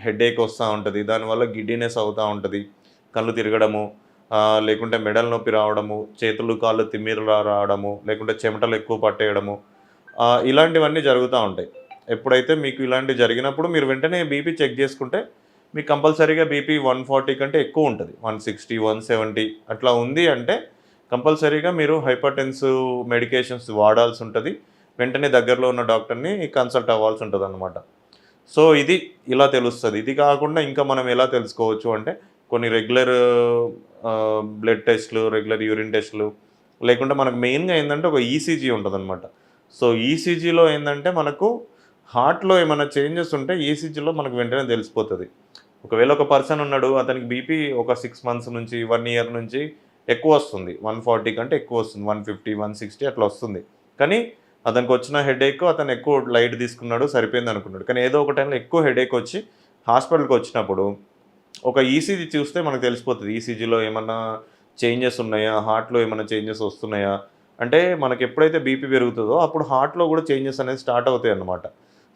Headache వస్తూ ఉంటుంది. దానివల్ల గిడ్డీనెస్ అవుతూ ఉంటుంది. కళ్ళు తిరగడము, లేకుంటే మెడల నొప్పి రావడము, చేతులు కాళ్ళు తిమ్మిర్లు రావడము, లేకుంటే చెమటలు ఎక్కువ పట్టేయడము, ఇలాంటివన్నీ జరుగుతూ ఉంటాయి. ఎప్పుడైతే మీకు ఇలాంటివి జరిగినప్పుడు మీరు వెంటనే బీపీ చెక్ చేసుకుంటే మీకు కంపల్సరీగా బీపీ 140 కంటే ఎక్కువ ఉంటుంది. 160, 170 అట్లా ఉంది అంటే కంపల్సరీగా మీరు హైపర్‌టెన్సివ్ మెడికేషన్స్ వాడాల్సి ఉంటది. వెంటనే దగ్గరలో ఉన్న డాక్టర్‌ని కన్సల్ట్ అవ్వాల్సి ఉంటదనమాట. సో, ఇది ఇలా తెలుస్తది. ఇది కాకుండా ఇంకా మనం ఎలా తెలుసుకోవచ్చు అంటే కొన్ని రెగ్యులర్ బ్లడ్ టెస్ట్‌లు, రెగ్యులర్ యూరిన్ టెస్ట్‌లు లేకుంటే మనకు మెయిన్‌గా ఏందంటే ఒక ఈసీజీ ఉంటదనమాట. సో, ఈసీజీలో ఏందంటే మనకు హార్ట్‌లో ఏమన్నా చేంజెస్ ఉంటే ఈసీజీలో మనకు వెంటనే తెలిసిపోతది. ఒకవేళ ఒక పర్సన్ ఉన్నాడు. అతనికి బీపీ ఒక 6 మంత్స్ నుంచి, 1 ఇయర్ నుంచి ఎక్కువొస్తుంది. 140 కంటే ఎక్కువొస్తుంది. 150, 160 అట్లా వస్తుంది. కానీ అతనికొచ్చిన హెడేక్ అతను ఎక్కువ లైట్ తీసుకున్నాడు, సరిపోయిందనుకున్నాడు. కానీ ఏదో ఒక టైంలో ఎక్కువ హెడేకొచ్చి హాస్పిటల్‌కొచ్చినప్పుడు ఒక ఈసీజీ చూస్తే మనకు తెలిసిపోతది. ఈసీజీలో ఏమన్నా చేంజెస్ ఉన్నాయా? హార్ట్‌లో ఏమన్నా చేంజెస్ వస్తున్నాయా? అంటే మనకెప్పుడైతే బీపీ పెరుగుతదో అప్పుడు హార్ట్‌లో గూడా చేంజెస్ అనేది స్టార్ట్ అవుతాయన్నమాట.